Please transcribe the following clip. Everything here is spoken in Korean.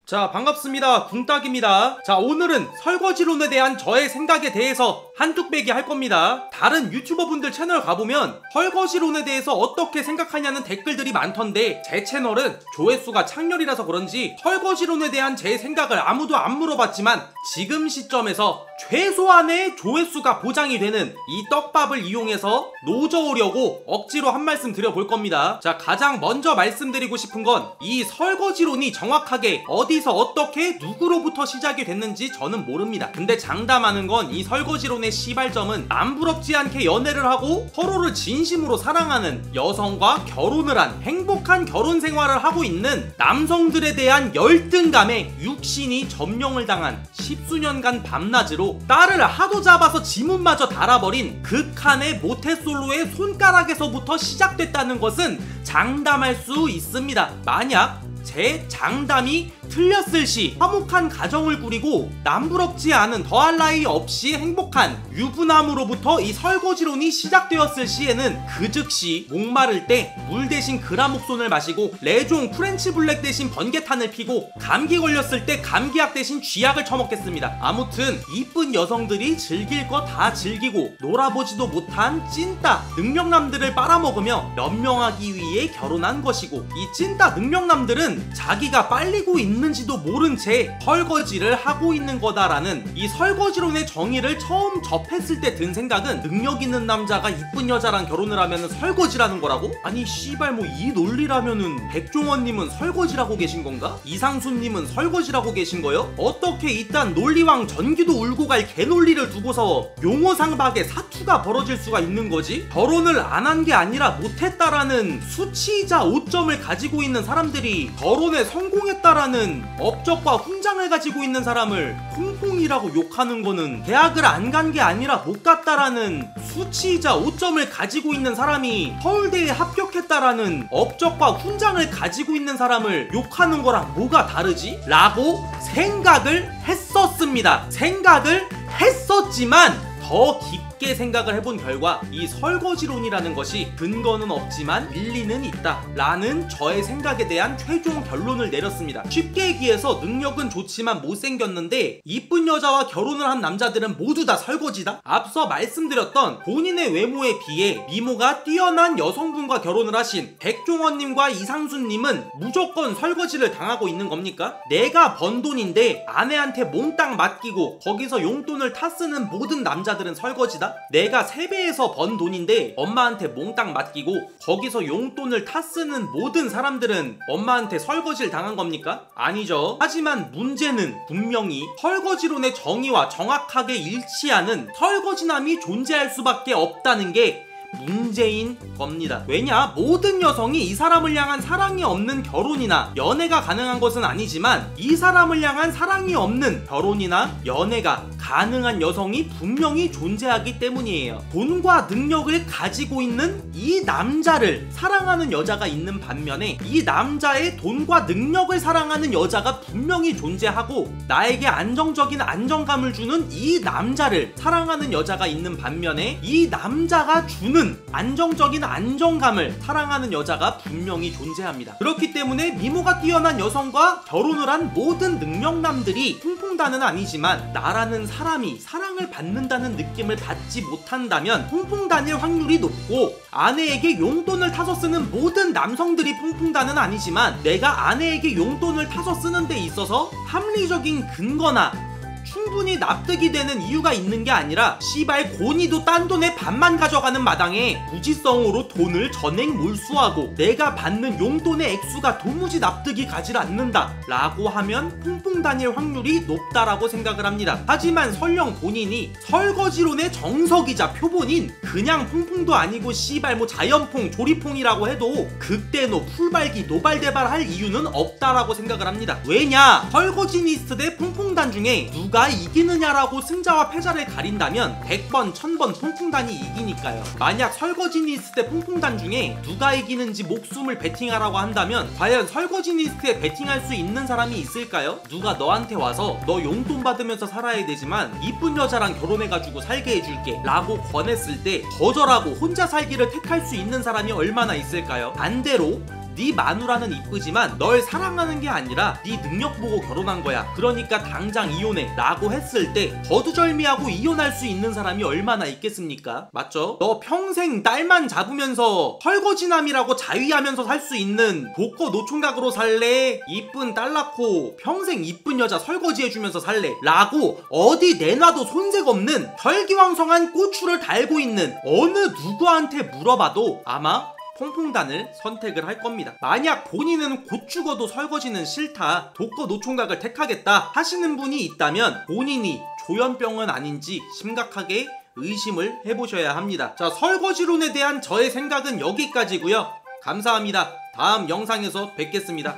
자, 반갑습니다. 궁딱입니다. 자, 오늘은 설거지론에 대한 저의 생각에 대해서 한뚝배기 할 겁니다. 다른 유튜버분들 채널 가보면 설거지론에 대해서 어떻게 생각하냐는 댓글들이 많던데 제 채널은 조회수가 창렬이라서 그런지 설거지론에 대한 제 생각을 아무도 안 물어봤지만 지금 시점에서 최소한의 조회수가 보장이 되는 이 떡밥을 이용해서 노져오려고 억지로 한 말씀 드려볼 겁니다. 자, 가장 먼저 말씀드리고 싶은 건 이 설거지론이 정확하게 어디서 어떻게 누구로부터 시작이 됐는지 저는 모릅니다. 근데 장담하는 건 이 설거지론의 시발점은 남부럽지 않게 연애를 하고 서로를 진심으로 사랑하는 여성과 결혼을 한 행복한 결혼 생활을 하고 있는 남성들에 대한 열등감에 육신이 점령을 당한 십수년간 밤낮으로 딸을 하도 잡아서 지문마저 달아버린 극한의 모태솔로의 손가락에서부터 시작됐다는 것은 장담할 수 있습니다. 만약 제 장담이 틀렸을 시 화목한 가정을 꾸리고 남부럽지 않은 더할 나위 없이 행복한 유부남으로부터 이 설거지론이 시작되었을 시에는 그 즉시 목마를 때 물 대신 그라목손을 마시고 레종 프렌치 블랙 대신 번개탄을 피고 감기 걸렸을 때 감기약 대신 쥐약을 처먹겠습니다. 아무튼 이쁜 여성들이 즐길 거 다 즐기고 놀아보지도 못한 찐따 능력남들을 빨아먹으며 연명하기 위해 결혼한 것이고, 이 찐따 능력남들은 자기가 빨리고 있는지도 모른 채 설거지를 하고 있는 거다라는 이 설거지론의 정의를 처음 접했을 때 든 생각은, 능력 있는 남자가 이쁜 여자랑 결혼을 하면 설거지라는 거라고? 아니 씨발, 뭐 이 논리라면은 백종원님은 설거지라고 계신 건가? 이상순님은 설거지라고 계신 거요? 어떻게 이딴 논리왕 전기도 울고 갈 개논리를 두고서 용호상박에 사투가 벌어질 수가 있는 거지? 결혼을 안 한 게 아니라 못했다라는 수치이자 오점을 가지고 있는 사람들이 결혼에 성공했다라는 업적과 훈장을 가지고 있는 사람을 퐁퐁이라고 욕하는 거는 대학을 안 간 게 아니라 못 갔다라는 수치이자 오점을 가지고 있는 사람이 서울대에 합격했다라는 업적과 훈장을 가지고 있는 사람을 욕하는 거랑 뭐가 다르지? 라고 생각을 했었습니다. 생각을 했었지만 더 깊게 생각을 해본 결과 이 설거지론이라는 것이 근거는 없지만 일리는 있다 라는 저의 생각에 대한 최종 결론을 내렸습니다. 쉽게 얘기해서 능력은 좋지만 못생겼는데 이쁜 여자와 결혼을 한 남자들은 모두 다 설거지다? 앞서 말씀드렸던 본인의 외모에 비해 미모가 뛰어난 여성분과 결혼을 하신 백종원님과 이상순님은 무조건 설거지를 당하고 있는 겁니까? 내가 번 돈인데 아내한테 몽땅 맡기고 거기서 용돈을 타쓰는 모든 남자들은 설거지다? 내가 세배에서 번 돈인데 엄마한테 몽땅 맡기고 거기서 용돈을 타쓰는 모든 사람들은 엄마한테 설거지를 당한 겁니까? 아니죠. 하지만 문제는 분명히 설거지론의 정의와 정확하게 일치하는 설거지남이 존재할 수밖에 없다는 게 문제인 겁니다. 왜냐? 모든 여성이 이 사람을 향한 사랑이 없는 결혼이나 연애가 가능한 것은 아니지만 이 사람을 향한 사랑이 없는 결혼이나 연애가 가능한 여성이 분명히 존재하기 때문이에요. 돈과 능력을 가지고 있는 이 남자를 사랑하는 여자가 있는 반면에 이 남자의 돈과 능력을 사랑하는 여자가 분명히 존재하고, 나에게 안정적인 안정감을 주는 이 남자를 사랑하는 여자가 있는 반면에 이 남자가 주는 안정적인 안정감을 사랑하는 여자가 분명히 존재합니다. 그렇기 때문에 미모가 뛰어난 여성과 결혼을 한 모든 능력남들이 풍풍단은 아니지만 나라는 사람이 사랑을 받는다는 느낌을 받지 못한다면 풍풍단일 확률이 높고, 아내에게 용돈을 타서 쓰는 모든 남성들이 풍풍단은 아니지만 내가 아내에게 용돈을 타서 쓰는 데 있어서 합리적인 근거나 충분히 납득이 되는 이유가 있는 게 아니라 씨발 고니도 딴 돈의 반만 가져가는 마당에 무지성으로 돈을 전액 몰수하고 내가 받는 용돈의 액수가 도무지 납득이 가질 않는다 라고 하면 풍풍 다닐 확률이 높다라고 생각을 합니다. 하지만 설령 본인이 설거지론의 정석이자 표본인 그냥 풍풍도 아니고 씨발 뭐 자연풍 조리풍이라고 해도 극대노 풀발기 노발대발 할 이유는 없다라고 생각을 합니다. 왜냐? 설거지니스트 대 풍풍단 중에 누가 이기느냐라고 승자와 패자를 가린다면 100번 1000번 풍풍단이 이기니까요. 만약 설거지니스트 대 풍풍단 중에 누가 이기는지 목숨을 베팅하라고 한다면 과연 설거지니스트에 베팅할 수 있는 사람이 있을까요? 누가 너한테 와서 너 용돈 받으면서 살아야 되지만 이쁜 여자랑 결혼해가지고 살게 해줄게 라고 권했을 때 거절하고 혼자 살기를 택할 수 있는 사람이 얼마나 있을까요? 반대로 네 마누라는 이쁘지만 널 사랑하는 게 아니라 네 능력 보고 결혼한 거야. 그러니까 당장 이혼해 라고 했을 때 거두절미하고 이혼할 수 있는 사람이 얼마나 있겠습니까? 맞죠? 너 평생 딸만 잡으면서 설거지남이라고 자위하면서 살 수 있는 독거 노총각으로 살래? 이쁜 딸 낳고 평생 이쁜 여자 설거지해주면서 살래? 라고 어디 내놔도 손색 없는 혈기왕성한 고추를 달고 있는 어느 누구한테 물어봐도 아마 퐁퐁단을 선택을 할 겁니다. 만약 본인은 곧 죽어도 설거지는 싫다, 독거 노총각을 택하겠다 하시는 분이 있다면 본인이 조현병은 아닌지 심각하게 의심을 해보셔야 합니다. 자, 설거지론에 대한 저의 생각은 여기까지고요. 감사합니다. 다음 영상에서 뵙겠습니다.